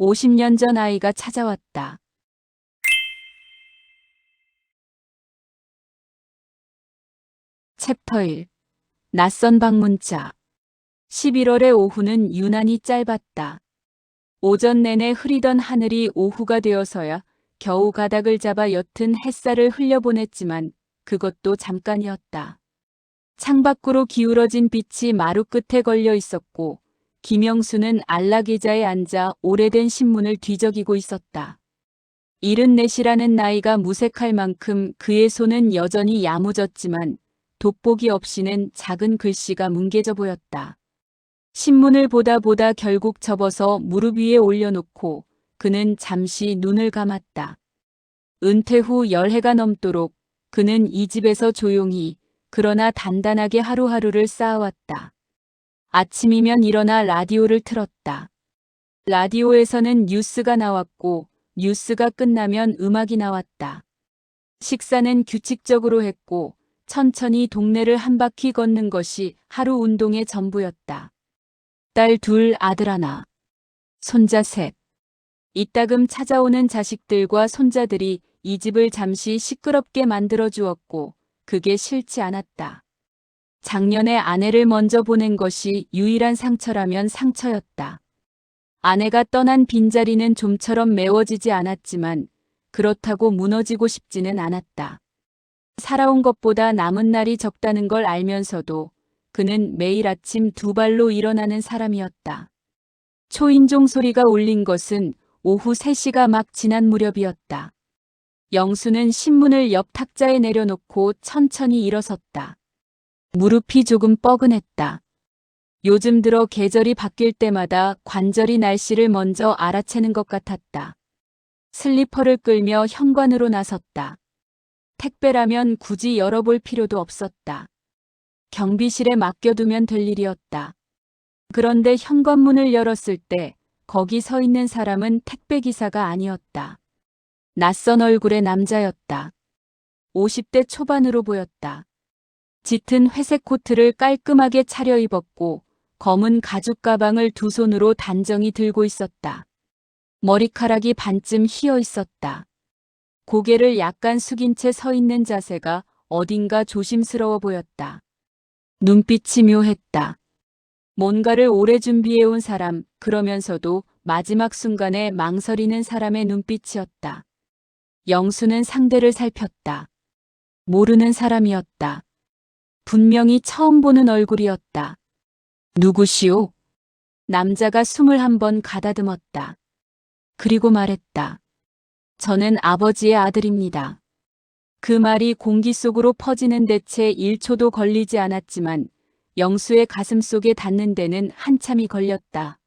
50년 전 아이가 찾아왔다. 챕터 1. 낯선 방문자. 11월의 오후는 유난히 짧았다. 오전 내내 흐리던 하늘이 오후가 되어서야 겨우 가닥을 잡아 옅은 햇살을 흘려보냈지만 그것도 잠깐이었다. 창밖으로 기울어진 빛이 마루 끝에 걸려 있었고 김영수는 안락의자에 앉아 오래된 신문을 뒤적이고 있었다. 74이라는 나이가 무색할 만큼 그의 손은 여전히 야무졌지만 돋보기 없이는 작은 글씨가 뭉개져 보였다. 신문을 보다 보다 결국 접어서 무릎 위에 올려놓고 그는 잠시 눈을 감았다. 은퇴 후 10해가 넘도록 그는 이 집에서 조용히 그러나 단단하게 하루하루를 쌓아왔다. 아침이면 일어나 라디오를 틀었다. 라디오에서는 뉴스가 나왔고 뉴스가 끝나면 음악이 나왔다. 식사는 규칙적으로 했고 천천히 동네를 한 바퀴 걷는 것이 하루 운동의 전부였다. 딸 2, 아들 1, 손자 3. 이따금 찾아오는 자식들과 손자들이 이 집을 잠시 시끄럽게 만들어 주었고 그게 싫지 않았다. 작년에 아내를 먼저 보낸 것이 유일한 상처라면 상처였다. 아내가 떠난 빈자리는 좀처럼 메워지지 않았지만 그렇다고 무너지고 싶지는 않았다. 살아온 것보다 남은 날이 적다는 걸 알면서도 그는 매일 아침 2발로 일어나는 사람이었다. 초인종 소리가 울린 것은 오후 3시가 막 지난 무렵이었다. 영수는 신문을 옆 탁자에 내려놓고 천천히 일어섰다. 무릎이 조금 뻐근했다. 요즘 들어 계절이 바뀔 때마다 관절이 날씨를 먼저 알아채는 것 같았다. 슬리퍼를 끌며 현관으로 나섰다. 택배라면 굳이 열어볼 필요도 없었다. 경비실에 맡겨두면 될 일이었다. 그런데 현관문을 열었을 때 거기 서 있는 사람은 택배기사가 아니었다. 낯선 얼굴의 남자였다. 50대 초반으로 보였다. 짙은 회색 코트를 깔끔하게 차려입었고 검은 가죽 가방을 두 손으로 단정히 들고 있었다. 머리카락이 반쯤 휘어 있었다. 고개를 약간 숙인 채 서 있는 자세가 어딘가 조심스러워 보였다. 눈빛이 묘했다. 뭔가를 오래 준비해온 사람, 그러면서도 마지막 순간에 망설이는 사람의 눈빛이었다. 영수는 상대를 살폈다. 모르는 사람이었다. 분명히 처음 보는 얼굴이었다. 누구시오? 남자가 숨을 한 번 가다듬었다. 그리고 말했다. 저는 아버지의 아들입니다. 그 말이 공기 속으로 퍼지는 데 채 1초도 걸리지 않았지만 영수의 가슴 속에 닿는 데는 한참이 걸렸다.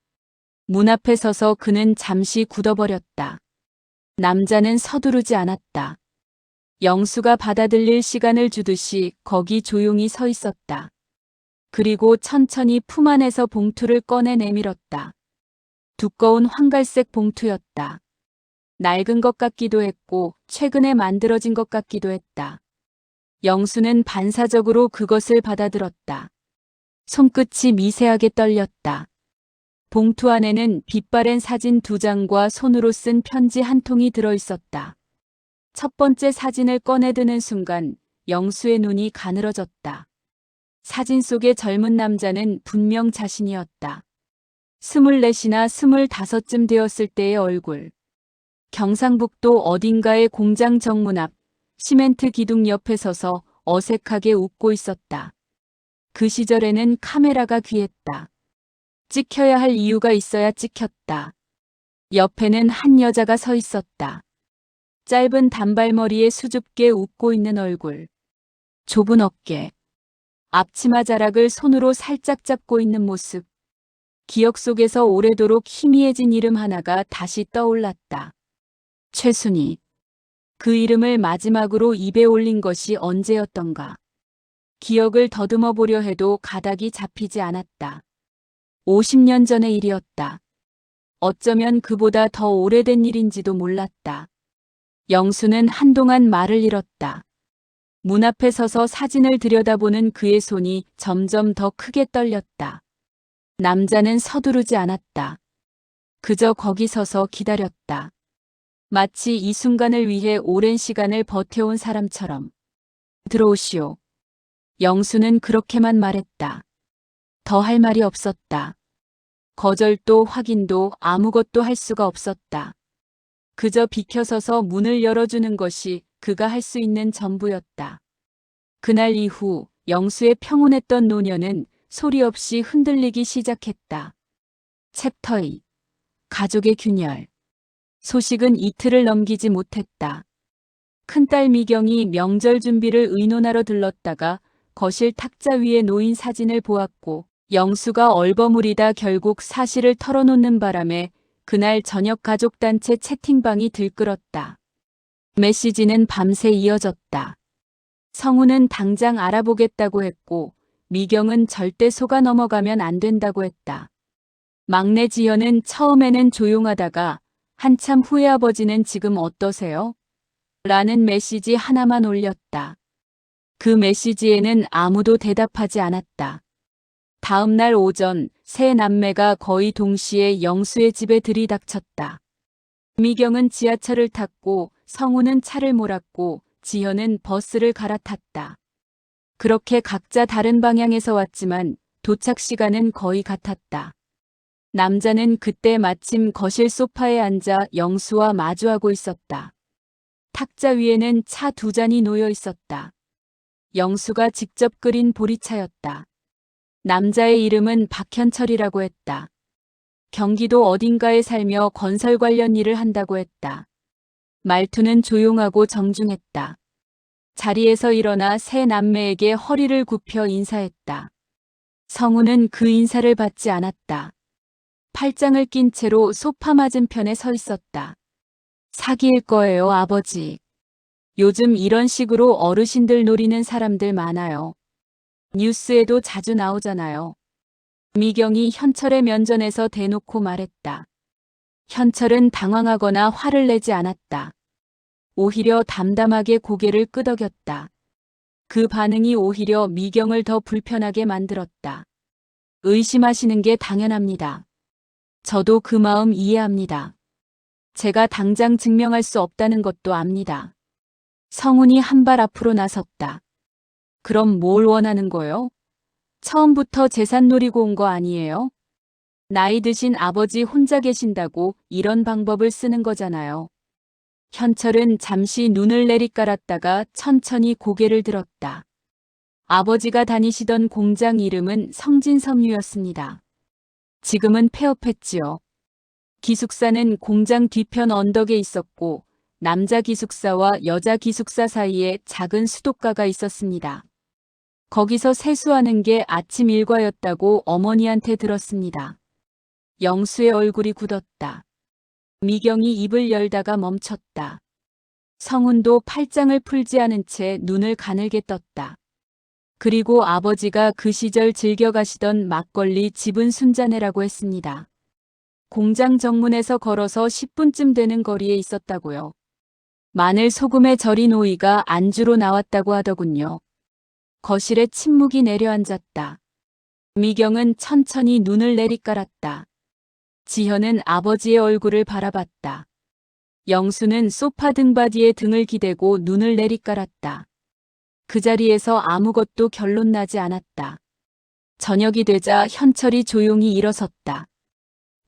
문 앞에 서서 그는 잠시 굳어버렸다. 남자는 서두르지 않았다. 영수가 받아들일 시간을 주듯이 거기 조용히 서 있었다. 그리고 천천히 품 안에서 봉투를 꺼내 내밀었다. 두꺼운 황갈색 봉투였다. 낡은 것 같기도 했고 최근에 만들어진 것 같기도 했다. 영수는 반사적으로 그것을 받아들었다. 손끝이 미세하게 떨렸다. 봉투 안에는 빛바랜 사진 2장과 손으로 쓴 편지 한 통이 들어있었다. 첫 번째 사진을 꺼내드는 순간 영수의 눈이 가늘어졌다. 사진 속의 젊은 남자는 분명 자신이었다. 24이나 25쯤 되었을 때의 얼굴. 경상북도 어딘가의 공장 정문 앞 시멘트 기둥 옆에 서서 어색하게 웃고 있었다. 그 시절에는 카메라가 귀했다. 찍혀야 할 이유가 있어야 찍혔다. 옆에는 한 여자가 서 있었다. 짧은 단발머리에 수줍게 웃고 있는 얼굴. 좁은 어깨. 앞치마 자락을 손으로 살짝 잡고 있는 모습. 기억 속에서 오래도록 희미해진 이름 하나가 다시 떠올랐다. 최순희. 그 이름을 마지막으로 입에 올린 것이 언제였던가. 기억을 더듬어 보려 해도 가닥이 잡히지 않았다. 50년 전의 일이었다. 어쩌면 그보다 더 오래된 일인지도 몰랐다. 영수는 한동안 말을 잃었다. 문 앞에 서서 사진을 들여다보는 그의 손이 점점 더 크게 떨렸다. 남자는 서두르지 않았다. 그저 거기 서서 기다렸다. 마치 이 순간을 위해 오랜 시간을 버텨온 사람처럼. 들어오시오. 영수는 그렇게만 말했다. 더 할 말이 없었다. 거절도 확인도 아무것도 할 수가 없었다. 그저 비켜서서 문을 열어주는 것이 그가 할 수 있는 전부였다. 그날 이후 영수의 평온했던 노년은 소리 없이 흔들리기 시작했다. 챕터 2. 가족의 균열. 소식은 이틀을 넘기지 못했다. 큰딸 미경이 명절 준비를 의논하러 들렀다가 거실 탁자 위에 놓인 사진을 보았고 영수가 얼버무리다 결국 사실을 털어놓는 바람에 그날 저녁 가족단체 채팅방이 들끓었다. 메시지는 밤새 이어졌다. 성우는 당장 알아보겠다고 했고 미경은 절대 속아 넘어가면 안 된다고 했다. 막내 지연은 처음에는 조용하다가 한참 후에 아버지는 지금 어떠세요? 라는 메시지 하나만 올렸다. 그 메시지에는 아무도 대답하지 않았다. 다음 날 오전 세 남매가 거의 동시에 영수의 집에 들이닥쳤다. 미경은 지하철을 탔고 성우는 차를 몰았고 지현은 버스를 갈아탔다. 그렇게 각자 다른 방향에서 왔지만 도착 시간은 거의 같았다. 남자는 그때 마침 거실 소파에 앉아 영수와 마주하고 있었다. 탁자 위에는 차 2잔이 놓여 있었다. 영수가 직접 끓인 보리차였다. 남자의 이름은 박현철이라고 했다. 경기도 어딘가에 살며 건설 관련 일을 한다고 했다. 말투는 조용하고 정중했다. 자리에서 일어나 세 남매에게 허리를 굽혀 인사했다. 성우는 그 인사를 받지 않았다. 팔짱을 낀 채로 소파 맞은편에 서 있었다. 사기일 거예요, 아버지. 요즘 이런 식으로 어르신들 노리는 사람들 많아요. 뉴스에도 자주 나오잖아요. 미경이 현철의 면전에서 대놓고 말했다. 현철은 당황하거나 화를 내지 않았다. 오히려 담담하게 고개를 끄덕였다. 그 반응이 오히려 미경을 더 불편하게 만들었다. 의심하시는 게 당연합니다. 저도 그 마음 이해합니다. 제가 당장 증명할 수 없다는 것도 압니다. 성훈이 한 발 앞으로 나섰다. 그럼 뭘 원하는 거요? 처음부터 재산 노리고 온 거 아니에요? 나이 드신 아버지 혼자 계신다고 이런 방법을 쓰는 거잖아요. 현철은 잠시 눈을 내리깔았다가 천천히 고개를 들었다. 아버지가 다니시던 공장 이름은 성진섬유였습니다. 지금은 폐업했지요. 기숙사는 공장 뒤편 언덕에 있었고 남자 기숙사와 여자 기숙사 사이에 작은 수도가가 있었습니다. 거기서 세수하는 게 아침 일과였다고 어머니한테 들었습니다. 영수의 얼굴이 굳었다. 미경이 입을 열다가 멈췄다. 성훈도 팔짱을 풀지 않은 채 눈을 가늘게 떴다. 그리고 아버지가 그 시절 즐겨 가시던 막걸리 집은 순자네라고 했습니다. 공장 정문에서 걸어서 10분쯤 되는 거리에 있었다고요. 마늘 소금에 절인 오이가 안주로 나왔다고 하더군요. 거실에 침묵이 내려앉았다. 미경은 천천히 눈을 내리깔았다. 지현은 아버지의 얼굴을 바라봤다. 영수는 소파 등받이에 등을 기대고 눈을 내리깔았다. 그 자리에서 아무것도 결론 나지 않았다. 저녁이 되자 현철이 조용히 일어섰다.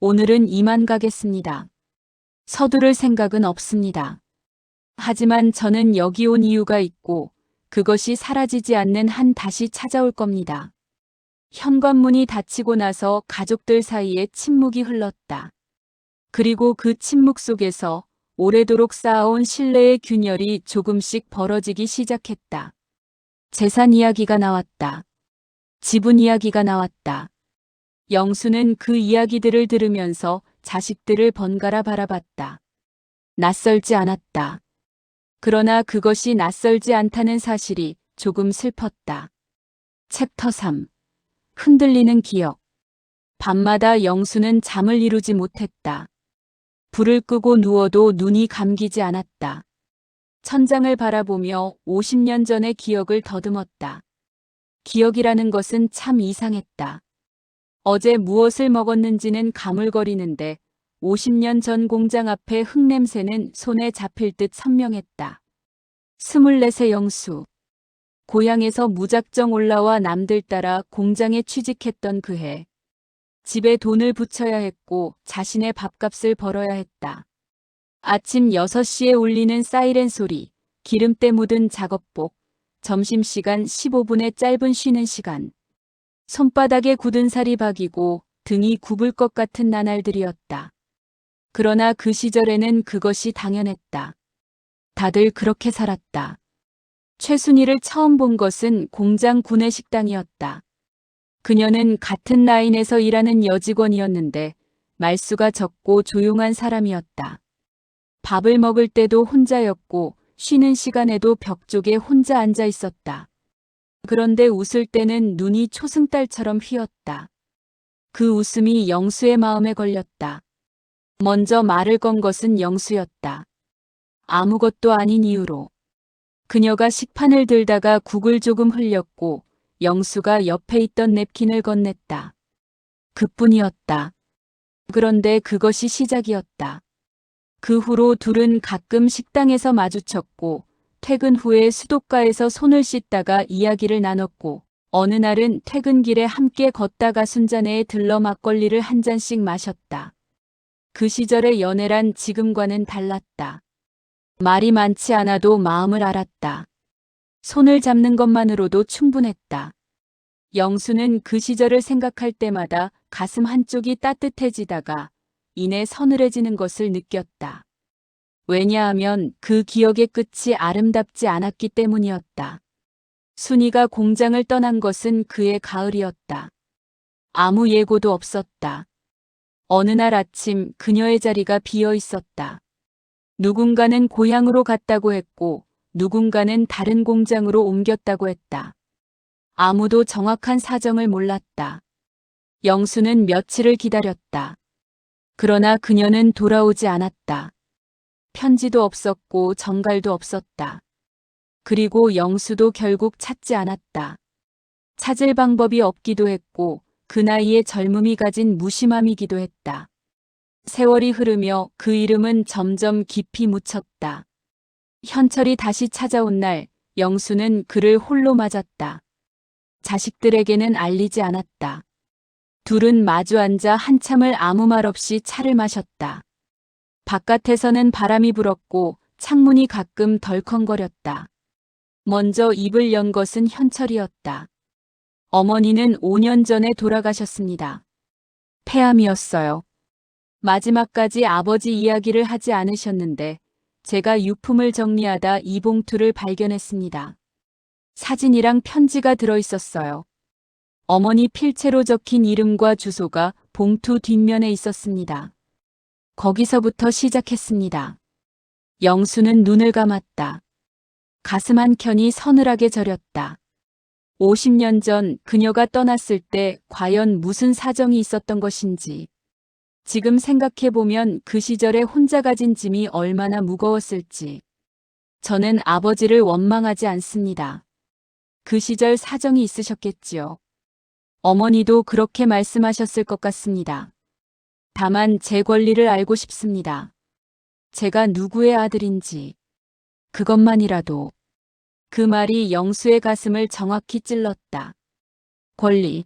오늘은 이만 가겠습니다. 서두를 생각은 없습니다. 하지만 저는 여기 온 이유가 있고 그것이 사라지지 않는 한 다시 찾아올 겁니다. 현관문이 닫히고 나서 가족들 사이에 침묵이 흘렀다. 그리고 그 침묵 속에서 오래도록 쌓아온 신뢰의 균열이 조금씩 벌어지기 시작했다. 재산 이야기가 나왔다. 지분 이야기가 나왔다. 영수는 그 이야기들을 들으면서 자식들을 번갈아 바라봤다. 낯설지 않았다. 그러나 그것이 낯설지 않다는 사실이 조금 슬펐다. 챕터 3. 흔들리는 기억. 밤마다 영수는 잠을 이루지 못했다. 불을 끄고 누워도 눈이 감기지 않았다. 천장을 바라보며 50년 전의 기억을 더듬었다. 기억이라는 것은 참 이상했다. 어제 무엇을 먹었는지는 가물거리는데 50년 전 공장 앞에 흙냄새는 손에 잡힐 듯 선명했다. 24세 영수. 고향에서 무작정 올라와 남들 따라 공장에 취직했던 그해. 집에 돈을 붙여야 했고 자신의 밥값을 벌어야 했다. 아침 6시에 울리는 사이렌 소리, 기름때 묻은 작업복, 점심시간 15분의 짧은 쉬는 시간. 손바닥에 굳은 살이 박이고 등이 굽을 것 같은 나날들이었다. 그러나 그 시절에는 그것이 당연했다. 다들 그렇게 살았다. 최순희를 처음 본 것은 공장 구내식당이었다. 그녀는 같은 라인에서 일하는 여직원이었는데 말수가 적고 조용한 사람이었다. 밥을 먹을 때도 혼자였고 쉬는 시간에도 벽 쪽에 혼자 앉아 있었다. 그런데 웃을 때는 눈이 초승달처럼 휘었다. 그 웃음이 영수의 마음에 걸렸다. 먼저 말을 건 것은 영수였다. 아무것도 아닌 이유로. 그녀가 식판을 들다가 국을 조금 흘렸고 영수가 옆에 있던 냅킨을 건넸다. 그뿐이었다. 그런데 그것이 시작이었다. 그 후로 둘은 가끔 식당에서 마주쳤고 퇴근 후에 수도가에서 손을 씻다가 이야기를 나눴고 어느 날은 퇴근길에 함께 걷다가 순자네에 들러 막걸리를 한 잔씩 마셨다. 그 시절의 연애란 지금과는 달랐다. 말이 많지 않아도 마음을 알았다. 손을 잡는 것만으로도 충분했다. 영수는 그 시절을 생각할 때마다 가슴 한쪽이 따뜻해지다가 이내 서늘해지는 것을 느꼈다. 왜냐하면 그 기억의 끝이 아름답지 않았기 때문이었다. 순이가 공장을 떠난 것은 그의 가을이었다. 아무 예고도 없었다. 어느 날 아침 그녀의 자리가 비어 있었다. 누군가는 고향으로 갔다고 했고 누군가는 다른 공장으로 옮겼다고 했다. 아무도 정확한 사정을 몰랐다. 영수는 며칠을 기다렸다. 그러나 그녀는 돌아오지 않았다. 편지도 없었고 전갈도 없었다. 그리고 영수도 결국 찾지 않았다. 찾을 방법이 없기도 했고 그 나이에 젊음이 가진 무심함이기도 했다. 세월이 흐르며 그 이름은 점점 깊이 묻혔다. 현철이 다시 찾아온 날 영수는 그를 홀로 맞았다. 자식들에게는 알리지 않았다. 둘은 마주 앉아 한참을 아무 말 없이 차를 마셨다. 바깥에서는 바람이 불었고 창문이 가끔 덜컹거렸다. 먼저 입을 연 것은 현철이었다. 어머니는 5년 전에 돌아가셨습니다. 폐암이었어요. 마지막까지 아버지 이야기를 하지 않으셨는데 제가 유품을 정리하다 이 봉투를 발견했습니다. 사진이랑 편지가 들어있었어요. 어머니 필체로 적힌 이름과 주소가 봉투 뒷면에 있었습니다. 거기서부터 시작했습니다. 영수는 눈을 감았다. 가슴 한켠이 서늘하게 저렸다. 50년 전 그녀가 떠났을 때 과연 무슨 사정이 있었던 것인지. 지금 생각해보면 그 시절에 혼자 가진 짐이 얼마나 무거웠을지. 저는 아버지를 원망하지 않습니다. 그 시절 사정이 있으셨겠지요. 어머니도 그렇게 말씀하셨을 것 같습니다. 다만 제 권리를 알고 싶습니다. 제가 누구의 아들인지. 그것만이라도. 그 말이 영수의 가슴을 정확히 찔렀다. 권리.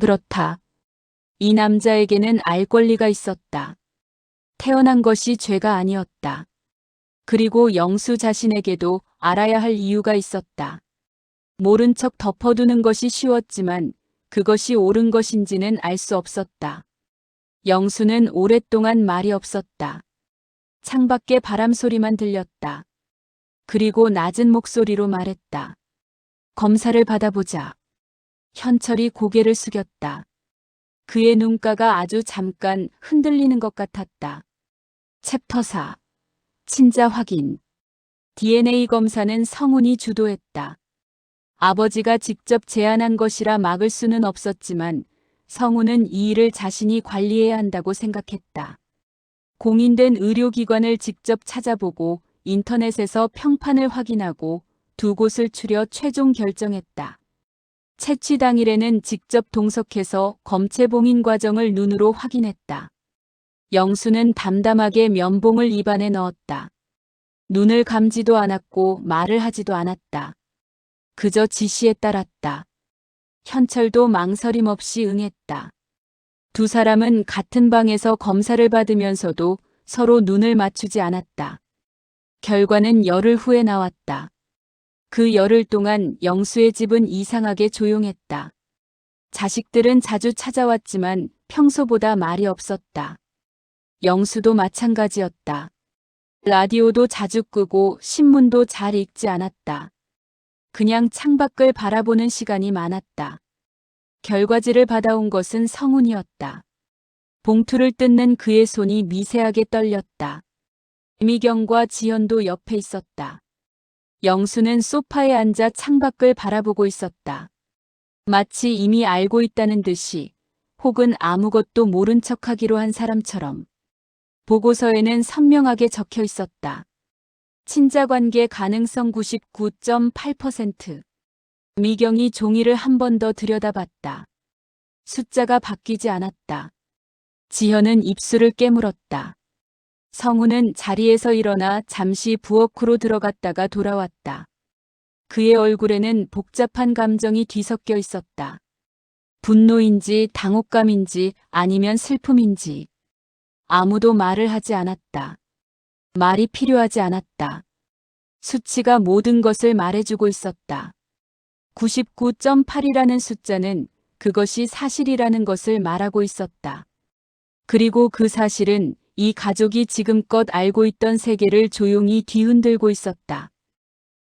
그렇다. 이 남자에게는 알 권리가 있었다. 태어난 것이 죄가 아니었다. 그리고 영수 자신에게도 알아야 할 이유가 있었다. 모른 척 덮어두는 것이 쉬웠지만 그것이 옳은 것인지는 알 수 없었다. 영수는 오랫동안 말이 없었다. 창밖에 바람 소리만 들렸다. 그리고 낮은 목소리로 말했다. 검사를 받아보자. 현철이 고개를 숙였다. 그의 눈가가 아주 잠깐 흔들리는 것 같았다. 챕터 4. 친자 확인. DNA 검사는 성훈이 주도했다. 아버지가 직접 제안한 것이라 막을 수는 없었지만 성훈은 이 일을 자신이 관리해야 한다고 생각했다. 공인된 의료기관을 직접 찾아보고 인터넷에서 평판을 확인하고 두 곳을 추려 최종 결정했다. 채취 당일에는 직접 동석해서 검체 봉인 과정을 눈으로 확인했다. 영수는 담담하게 면봉을 입안에 넣었다. 눈을 감지도 않았고 말을 하지도 않았다. 그저 지시에 따랐다. 현철도 망설임 없이 응했다. 두 사람은 같은 방에서 검사를 받으면서도 서로 눈을 맞추지 않았다. 결과는 열흘 후에 나왔다. 그 열흘 동안 영수의 집은 이상하게 조용했다. 자식들은 자주 찾아왔지만 평소보다 말이 없었다. 영수도 마찬가지였다. 라디오도 자주 끄고 신문도 잘 읽지 않았다. 그냥 창밖을 바라보는 시간이 많았다. 결과지를 받아온 것은 성훈이었다. 봉투를 뜯는 그의 손이 미세하게 떨렸다. 미경과 지현도 옆에 있었다. 영수는 소파에 앉아 창밖을 바라보고 있었다. 마치 이미 알고 있다는 듯이 혹은 아무것도 모른 척하기로 한 사람처럼. 보고서에는 선명하게 적혀 있었다. 친자관계 가능성 99.8%. 미경이 종이를 한 번 더 들여다봤다. 숫자가 바뀌지 않았다. 지현은 입술을 깨물었다. 성우는 자리에서 일어나 잠시 부엌으로 들어갔다가 돌아왔다. 그의 얼굴에는 복잡한 감정이 뒤섞여 있었다. 분노인지 당혹감인지 아니면 슬픔인지. 아무도 말을 하지 않았다. 말이 필요하지 않았다. 수치가 모든 것을 말해주고 있었다. 99.8이라는 숫자는 그것이 사실이라는 것을 말하고 있었다. 그리고 그 사실은 이 가족이 지금껏 알고 있던 세계를 조용히 뒤흔들고 있었다.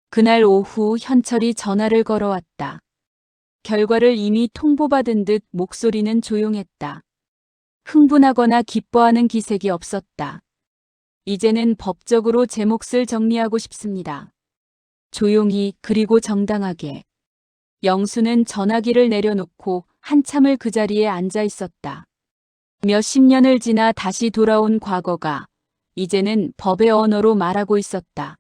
그날 오후 현철이 전화를 걸어왔다. 결과를 이미 통보받은 듯 목소리는 조용했다. 흥분하거나 기뻐하는 기색이 없었다. 이제는 법적으로 제 몫을 정리하고 싶습니다. 조용히 그리고 정당하게. 영수는 전화기를 내려놓고 한참을 그 자리에 앉아 있었다. 몇십 년을 지나 다시 돌아온 과거가 이제는 법의 언어로 말하고 있었다.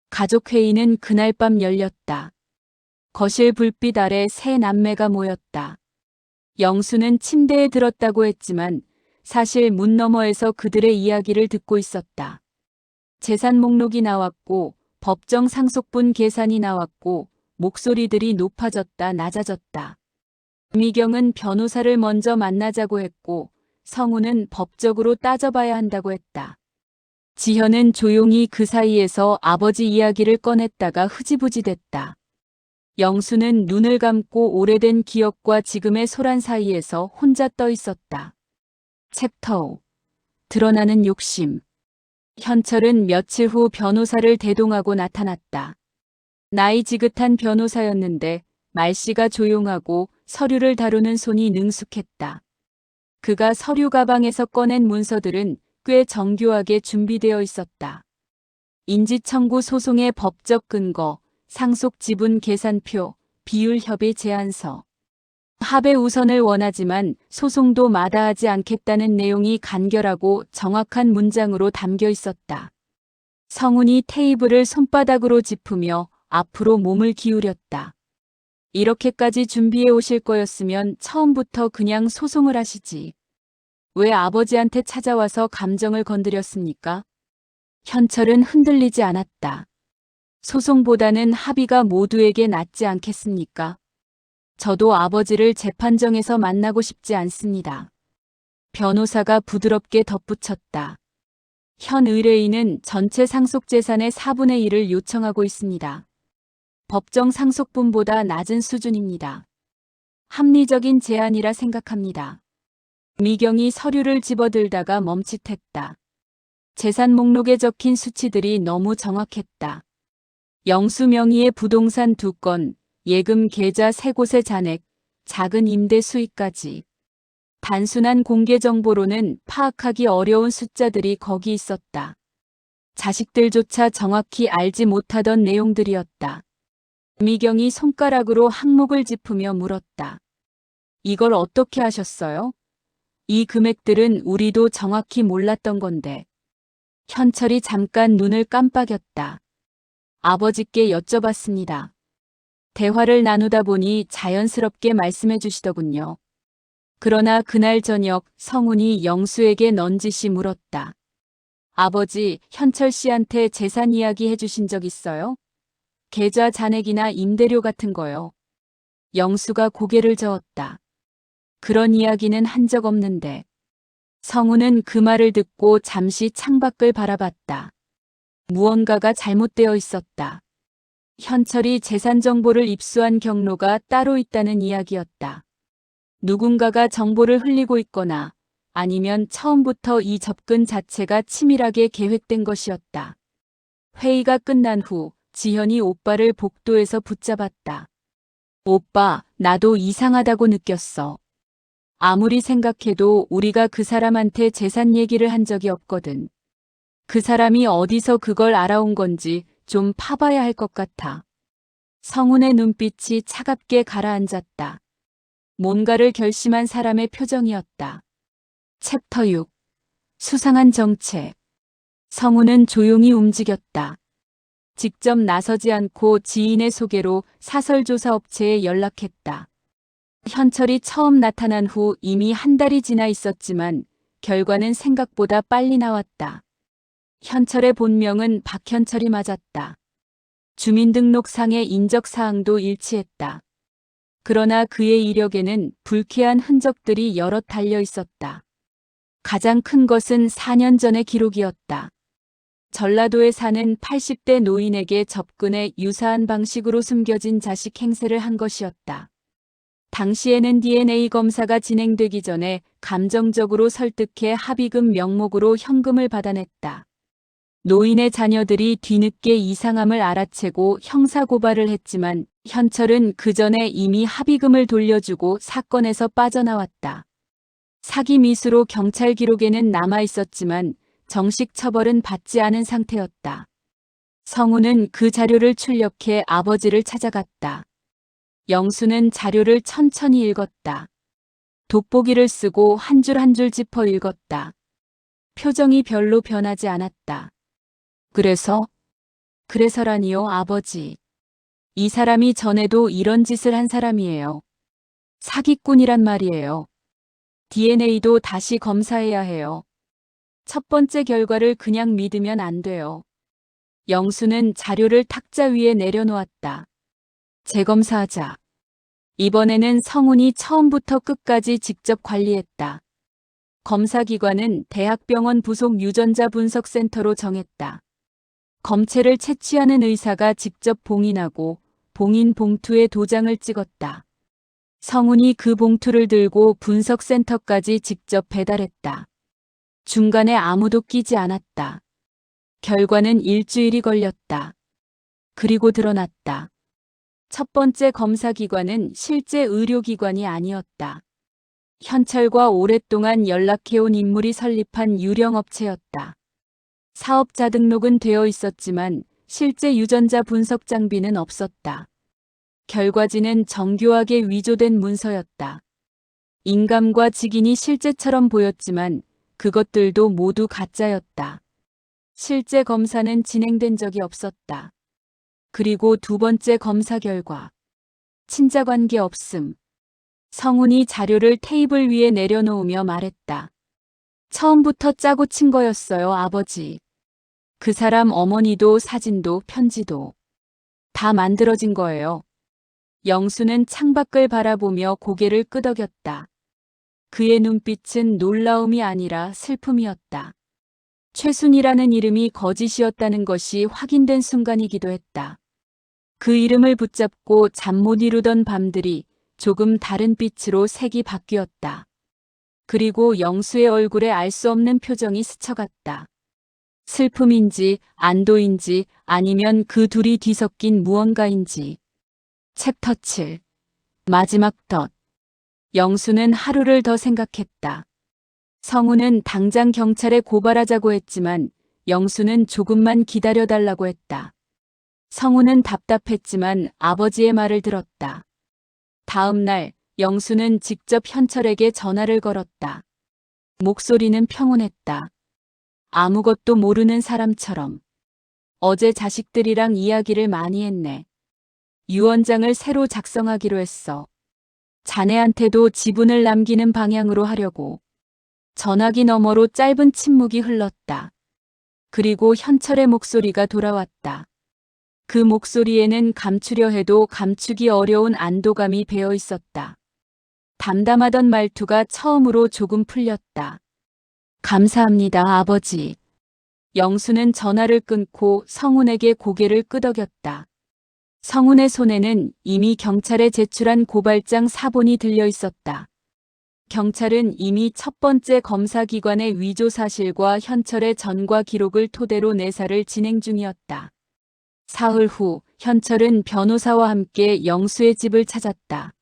가족회의는 그날 밤 열렸다. 거실 불빛 아래 세 남매가 모였다. 영수는 침대에 들었다고 했지만 사실 문 너머에서 그들의 이야기를 듣고 있었다. 재산 목록이 나왔고 법정 상속분 계산이 나왔고 목소리들이 높아졌다 낮아졌다. 미경은 변호사를 먼저 만나자고 했고 성우는 법적으로 따져봐야 한다고 했다. 지현은 조용히 그 사이에서 아버지 이야기를 꺼냈다가 흐지부지 됐다. 영수는 눈을 감고 오래된 기억과 지금의 소란 사이에서 혼자 떠 있었다. 챕터 5. 드러나는 욕심. 현철은 며칠 후 변호사를 대동하고 나타났다. 나이 지긋한 변호사였는데 말씨가 조용하고 서류를 다루는 손이 능숙했다. 그가 서류 가방에서 꺼낸 문서들은 꽤 정교하게 준비되어 있었다. 인지청구 소송의 법적 근거, 상속 지분 계산표, 비율 협의 제안서. 합의 우선을 원하지만 소송도 마다하지 않겠다는 내용이 간결하고 정확한 문장으로 담겨 있었다. 성훈이 테이블을 손바닥으로 짚으며 앞으로 몸을 기울였다. 이렇게까지 준비해 오실 거였으면 처음부터 그냥 소송을 하시지. 왜 아버지한테 찾아와서 감정을 건드렸습니까? 현철은 흔들리지 않았다. 소송보다는 합의가 모두에게 낫지 않겠습니까? 저도 아버지를 재판정에서 만나고 싶지 않습니다. 변호사가 부드럽게 덧붙였다. 현 의뢰인은 전체 상속재산의 4분의 1을 요청하고 있습니다. 법정 상속분보다 낮은 수준입니다. 합리적인 제안이라 생각합니다. 미경이 서류를 집어들다가 멈칫했다. 재산 목록에 적힌 수치들이 너무 정확했다. 영수 명의의 부동산 2건, 예금 계좌 3곳의 잔액, 작은 임대 수익까지. 단순한 공개 정보로는 파악하기 어려운 숫자들이 거기 있었다. 자식들조차 정확히 알지 못하던 내용들이었다. 미경이 손가락으로 항목을 짚으며 물었다. 이걸 어떻게 하셨어요? 이 금액들은 우리도 정확히 몰랐던 건데. 현철이 잠깐 눈을 깜빡였다. 아버지께 여쭤봤습니다. 대화를 나누다 보니 자연스럽게 말씀해 주시더군요. 그러나 그날 저녁 성훈이 영수에게 넌지시 물었다. 아버지, 현철 씨한테 재산 이야기 해주신 적 있어요? 계좌 잔액이나 임대료 같은 거요. 영수가 고개를 저었다. 그런 이야기는 한 적 없는데. 성훈은 그 말을 듣고 잠시 창밖을 바라봤다. 무언가가 잘못되어 있었다. 현철이 재산 정보를 입수한 경로가 따로 있다는 이야기였다. 누군가가 정보를 흘리고 있거나 아니면 처음부터 이 접근 자체가 치밀하게 계획된 것이었다. 회의가 끝난 후 지현이 오빠를 복도에서 붙잡았다. 오빠, 나도 이상하다고 느꼈어. 아무리 생각해도 우리가 그 사람한테 재산 얘기를 한 적이 없거든. 그 사람이 어디서 그걸 알아온 건지 좀 파봐야 할 것 같아. 성훈의 눈빛이 차갑게 가라앉았다. 뭔가를 결심한 사람의 표정이었다. 챕터 6. 수상한 정체. 성훈은 조용히 움직였다. 직접 나서지 않고 지인의 소개로 사설조사업체에 연락했다. 현철이 처음 나타난 후 이미 한 달이 지나 있었지만 결과는 생각보다 빨리 나왔다. 현철의 본명은 박현철이 맞았다. 주민등록상의 인적사항도 일치했다. 그러나 그의 이력에는 불쾌한 흔적들이 여럿 달려 있었다. 가장 큰 것은 4년 전의 기록이었다. 전라도에 사는 80대 노인에게 접근해 유사한 방식으로 숨겨진 자식 행세를 한 것이었다. 당시에는 DNA 검사가 진행되기 전에 감정적으로 설득해 합의금 명목으로 현금을 받아냈다. 노인의 자녀들이 뒤늦게 이상함을 알아채고 형사고발을 했지만 현철은 그 전에 이미 합의금을 돌려주고 사건에서 빠져나왔다. 사기 미수로 경찰 기록에는 남아 있었지만 정식 처벌은 받지 않은 상태였다. 성훈은 그 자료를 출력해 아버지를 찾아갔다. 영수는 자료를 천천히 읽었다. 돋보기를 쓰고 한 줄 한 줄 짚어 읽었다. 표정이 별로 변하지 않았다. 그래서라니요, 아버지. 이 사람이 전에도 이런 짓을 한 사람이에요. 사기꾼이란 말이에요. DNA도 다시 검사해야 해요. 첫 번째 결과를 그냥 믿으면 안 돼요. 영수는 자료를 탁자 위에 내려놓았다. 재검사하자. 이번에는 성훈이 처음부터 끝까지 직접 관리했다. 검사기관은 대학병원 부속 유전자 분석센터로 정했다. 검체를 채취하는 의사가 직접 봉인하고 봉인 봉투에 도장을 찍었다. 성훈이 그 봉투를 들고 분석센터까지 직접 배달했다. 중간에 아무도 끼지 않았다. 결과는 일주일이 걸렸다. 그리고 드러났다. 첫 번째 검사기관은 실제 의료기관이 아니었다. 현철과 오랫동안 연락해온 인물이 설립한 유령업체였다. 사업자 등록은 되어 있었지만 실제 유전자 분석 장비는 없었다. 결과지는 정교하게 위조된 문서였다. 인감과 직인이 실제처럼 보였지만 그것들도 모두 가짜였다. 실제 검사는 진행된 적이 없었다. 그리고 두 번째 검사 결과. 친자 관계 없음. 성훈이 자료를 테이블 위에 내려놓으며 말했다. 처음부터 짜고 친 거였어요, 아버지. 그 사람 어머니도 사진도 편지도 다 만들어진 거예요. 영수는 창밖을 바라보며 고개를 끄덕였다. 그의 눈빛은 놀라움이 아니라 슬픔이었다. 최순이라는 이름이 거짓이었다는 것이 확인된 순간이기도 했다. 그 이름을 붙잡고 잠 못 이루던 밤들이 조금 다른 빛으로 색이 바뀌었다. 그리고 영수의 얼굴에 알 수 없는 표정이 스쳐갔다. 슬픔인지 안도인지 아니면 그 둘이 뒤섞인 무언가인지. 챕터 7. 마지막 덧. 영수는 하루를 더 생각했다. 성훈은 당장 경찰에 고발하자고 했지만 영수는 조금만 기다려달라고 했다. 성훈은 답답했지만 아버지의 말을 들었다. 다음 날 영수는 직접 현철에게 전화를 걸었다. 목소리는 평온했다. 아무것도 모르는 사람처럼. 어제 자식들이랑 이야기를 많이 했네. 유언장을 새로 작성하기로 했어. 자네한테도 지분을 남기는 방향으로 하려고. 전화기 너머로 짧은 침묵이 흘렀다. 그리고 현철의 목소리가 돌아왔다. 그 목소리에는 감추려 해도 감추기 어려운 안도감이 배어 있었다. 담담하던 말투가 처음으로 조금 풀렸다. 감사합니다, 아버지. 영수는 전화를 끊고 성훈에게 고개를 끄덕였다. 성훈의 손에는 이미 경찰에 제출한 고발장 사본이 들려 있었다. 경찰은 이미 첫 번째 검사기관의 위조 사실과 현철의 전과 기록을 토대로 내사를 진행 중이었다. 사흘 후 현철은 변호사와 함께 영수의 집을 찾았다.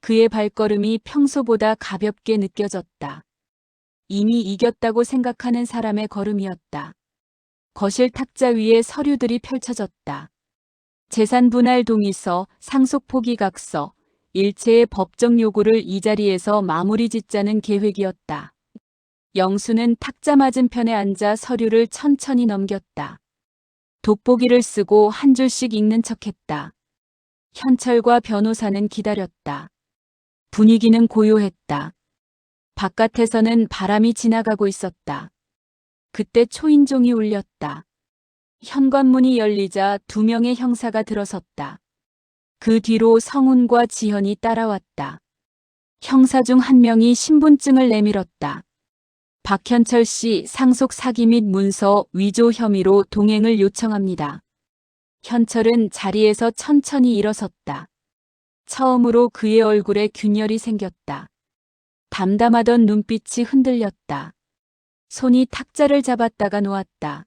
그의 발걸음이 평소보다 가볍게 느껴졌다. 이미 이겼다고 생각하는 사람의 걸음이었다. 거실 탁자 위에 서류들이 펼쳐졌다. 재산분할 동의서, 상속포기각서, 일체의 법정 요구를 이 자리에서 마무리 짓자는 계획이었다. 영수는 탁자 맞은편에 앉아 서류를 천천히 넘겼다. 돋보기를 쓰고 한 줄씩 읽는 척했다. 현철과 변호사는 기다렸다. 분위기는 고요했다. 바깥에서는 바람이 지나가고 있었다. 그때 초인종이 울렸다. 현관문이 열리자 두 명의 형사가 들어섰다. 그 뒤로 성훈과 지현이 따라왔다. 형사 중 한 명이 신분증을 내밀었다. 박현철 씨 상속 사기 및 문서 위조 혐의로 동행을 요청합니다. 현철은 자리에서 천천히 일어섰다. 처음으로 그의 얼굴에 균열이 생겼다. 담담하던 눈빛이 흔들렸다. 손이 탁자를 잡았다가 놓았다.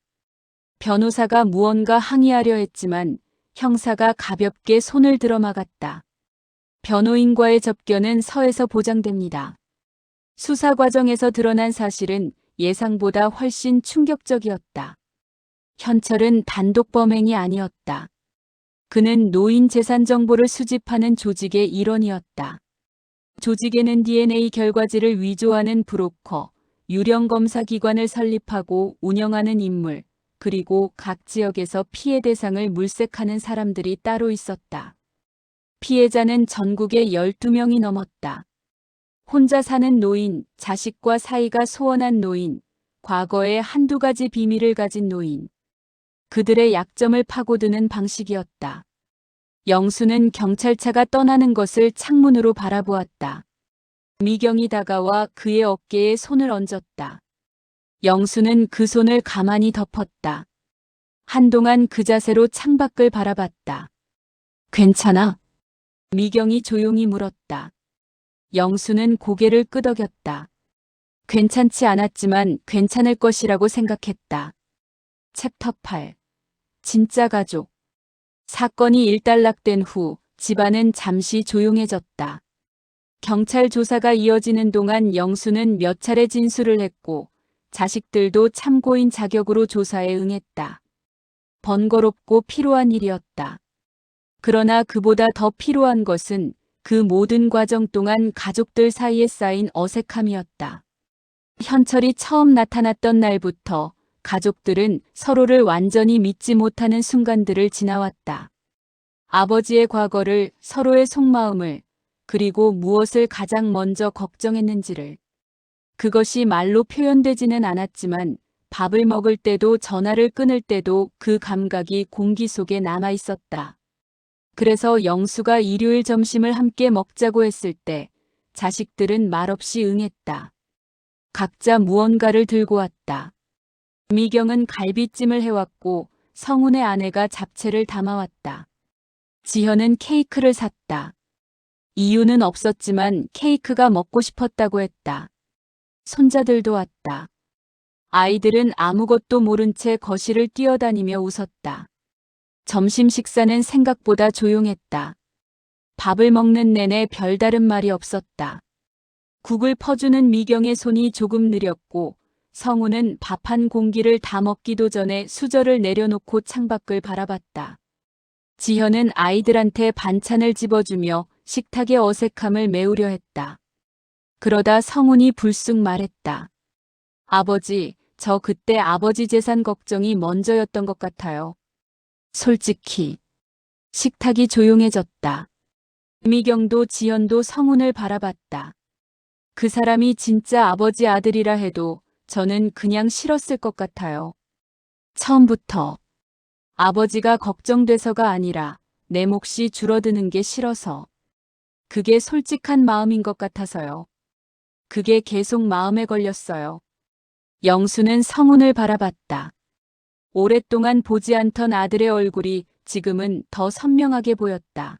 변호사가 무언가 항의하려 했지만 형사가 가볍게 손을 들어 막았다. 변호인과의 접견은 서에서 보장됩니다. 수사 과정에서 드러난 사실은 예상보다 훨씬 충격적이었다. 현철은 단독 범행이 아니었다. 그는 노인 재산 정보를 수집하는 조직의 일원이었다. 조직에는 DNA 결과지를 위조하는 브로커, 유령 검사 기관을 설립하고 운영하는 인물, 그리고 각 지역에서 피해 대상을 물색하는 사람들이 따로 있었다. 피해자는 전국에 12명이 넘었다. 혼자 사는 노인, 자식과 사이가 소원한 노인, 과거에 한두 가지 비밀을 가진 노인. 그들의 약점을 파고드는 방식이었다. 영수는 경찰차가 떠나는 것을 창문으로 바라보았다. 미경이 다가와 그의 어깨에 손을 얹었다. 영수는 그 손을 가만히 덮었다. 한동안 그 자세로 창밖을 바라봤다. 괜찮아? 미경이 조용히 물었다. 영수는 고개를 끄덕였다. 괜찮지 않았지만 괜찮을 것이라고 생각했다. 챕터 8. 진짜 가족. 사건이 일단락된 후 집안은 잠시 조용해졌다. 경찰 조사가 이어지는 동안 영수는 몇 차례 진술을 했고 자식들도 참고인 자격으로 조사에 응했다. 번거롭고 필요한 일이었다. 그러나 그보다 더 필요한 것은 그 모든 과정 동안 가족들 사이에 쌓인 어색함이었다. 현철이 처음 나타났던 날부터 가족들은 서로를 완전히 믿지 못하는 순간들을 지나왔다. 아버지의 과거를, 서로의 속마음을, 그리고 무엇을 가장 먼저 걱정했는지를. 그것이 말로 표현되지는 않았지만 밥을 먹을 때도 전화를 끊을 때도 그 감각이 공기 속에 남아 있었다. 그래서 영수가 일요일 점심을 함께 먹자고 했을 때 자식들은 말없이 응했다. 각자 무언가를 들고 왔다. 미경은 갈비찜을 해왔고 성훈의 아내가 잡채를 담아왔다. 지현은 케이크를 샀다. 이유는 없었지만 케이크가 먹고 싶었다고 했다. 손자들도 왔다. 아이들은 아무것도 모른 채 거실을 뛰어다니며 웃었다. 점심 식사는 생각보다 조용했다. 밥을 먹는 내내 별다른 말이 없었다. 국을 퍼주는 미경의 손이 조금 느렸고 성우는 밥 한 공기를 다 먹기도 전에 수저를 내려놓고 창밖을 바라봤다. 지현은 아이들한테 반찬을 집어주며 식탁의 어색함을 메우려 했다. 그러다 성훈이 불쑥 말했다. 아버지, 저 그때 아버지 재산 걱정이 먼저였던 것 같아요. 솔직히. 식탁이 조용해졌다. 미경도 지현도 성훈을 바라봤다. 그 사람이 진짜 아버지 아들이라 해도 저는 그냥 싫었을 것 같아요. 처음부터. 아버지가 걱정돼서가 아니라 내 몫이 줄어드는 게 싫어서. 그게 솔직한 마음인 것 같아서요. 그게 계속 마음에 걸렸어요. 영수는 성훈을 바라봤다. 오랫동안 보지 않던 아들의 얼굴이 지금은 더 선명하게 보였다.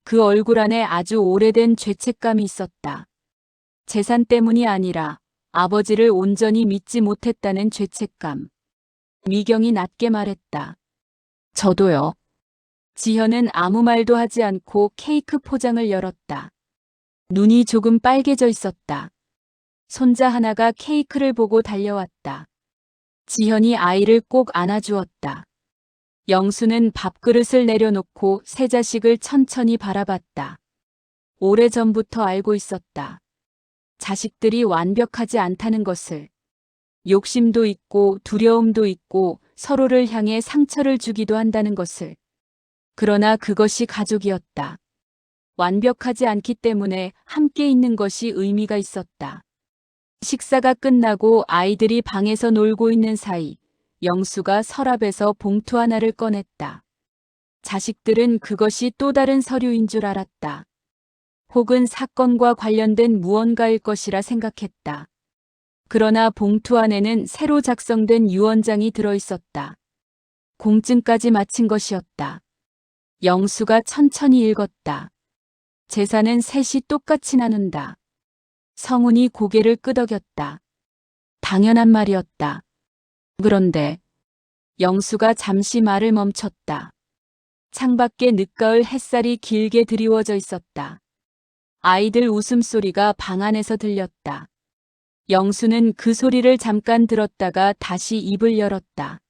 그 얼굴 안에 아주 오래된 죄책감이 있었다. 재산 때문이 아니라 아버지를 온전히 믿지 못했다는 죄책감. 미경이 낮게 말했다. 저도요. 지현은 아무 말도 하지 않고 케이크 포장을 열었다. 눈이 조금 빨개져 있었다. 손자 하나가 케이크를 보고 달려왔다. 지현이 아이를 꼭 안아주었다. 영수는 밥그릇을 내려놓고 새 자식을 천천히 바라봤다. 오래전부터 알고 있었다. 자식들이 완벽하지 않다는 것을. 욕심도 있고 두려움도 있고 서로를 향해 상처를 주기도 한다는 것을. 그러나 그것이 가족이었다. 완벽하지 않기 때문에 함께 있는 것이 의미가 있었다. 식사가 끝나고 아이들이 방에서 놀고 있는 사이 영수가 서랍에서 봉투 하나를 꺼냈다. 자식들은 그것이 또 다른 서류인 줄 알았다. 혹은 사건과 관련된 무언가일 것이라 생각했다. 그러나 봉투 안에는 새로 작성된 유언장이 들어있었다. 공증까지 마친 것이었다. 영수가 천천히 읽었다. 재산은 셋이 똑같이 나눈다. 성훈이 고개를 끄덕였다. 당연한 말이었다. 그런데 영수가 잠시 말을 멈췄다. 창밖에 늦가을 햇살이 길게 드리워져 있었다. 아이들 웃음소리가 방 안에서 들렸다. 영수는 그 소리를 잠깐 들었다가 다시 입을 열었다.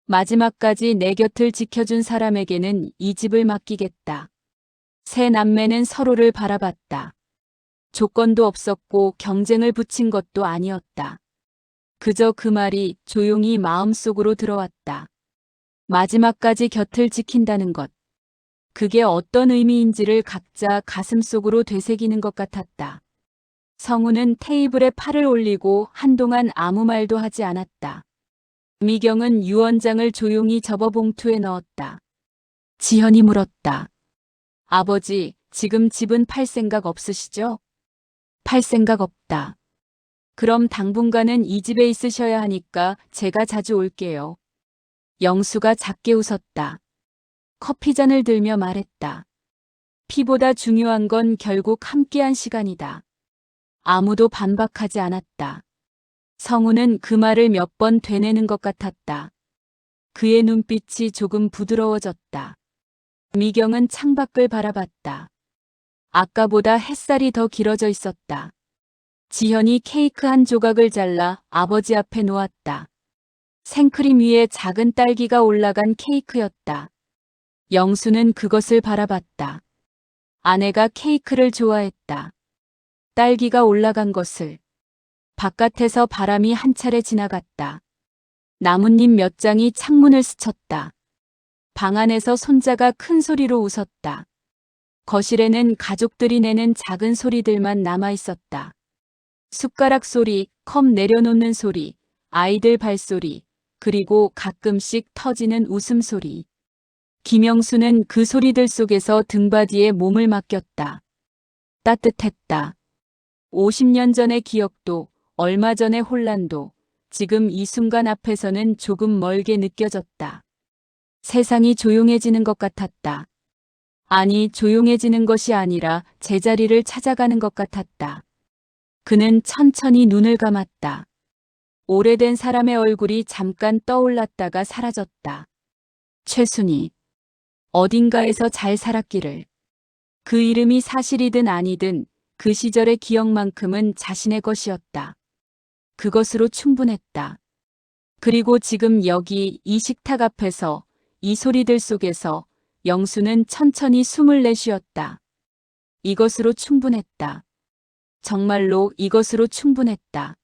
마지막까지 내 곁을 지켜준 사람에게는 이 집을 맡기겠다. 세 남매는 서로를 바라봤다. 조건도 없었고 경쟁을 붙인 것도 아니었다. 그저 그 말이 조용히 마음속으로 들어왔다. 마지막까지 곁을 지킨다는 것. 그게 어떤 의미인지를 각자 가슴속으로 되새기는 것 같았다. 성우는 테이블에 팔을 올리고 한동안 아무 말도 하지 않았다. 미경은 유언장을 조용히 접어 봉투에 넣었다. 지현이 물었다. 아버지, 지금 집은 팔 생각 없으시죠? 팔 생각 없다. 그럼 당분간은 이 집에 있으셔야 하니까 제가 자주 올게요. 영수가 작게 웃었다. 커피잔을 들며 말했다. 피보다 중요한 건 결국 함께한 시간이다. 아무도 반박하지 않았다. 성우는 그 말을 몇 번 되뇌는 것 같았다. 그의 눈빛이 조금 부드러워졌다. 미경은 창밖을 바라봤다. 아까보다 햇살이 더 길어져 있었다. 지현이 케이크 한 조각을 잘라 아버지 앞에 놓았다. 생크림 위에 작은 딸기가 올라간 케이크였다. 영수는 그것을 바라봤다. 아내가 케이크를 좋아했다. 딸기가 올라간 것을. 바깥에서 바람이 한 차례 지나갔다. 나뭇잎 몇 장이 창문을 스쳤다. 방 안에서 손자가 큰 소리로 웃었다. 거실에는 가족들이 내는 작은 소리들만 남아 있었다. 숟가락 소리, 컵 내려놓는 소리, 아이들 발소리, 그리고 가끔씩 터지는 웃음소리. 김영수는 그 소리들 속에서 등받이에 몸을 맡겼다. 따뜻했다. 50년 전의 기억도, 얼마 전의 혼란도, 지금 이 순간 앞에서는 조금 멀게 느껴졌다. 세상이 조용해지는 것 같았다. 아니, 조용해지는 것이 아니라 제자리를 찾아가는 것 같았다. 그는 천천히 눈을 감았다. 오래된 사람의 얼굴이 잠깐 떠올랐다가 사라졌다. 최순희. 어딘가에서 잘 살았기를. 그 이름이 사실이든 아니든 그 시절의 기억만큼은 자신의 것이었다. 그것으로 충분했다. 그리고 지금 여기 이 식탁 앞에서 이 소리들 속에서 영수는 천천히 숨을 내쉬었다. 이것으로 충분했다. 정말로 이것으로 충분했다.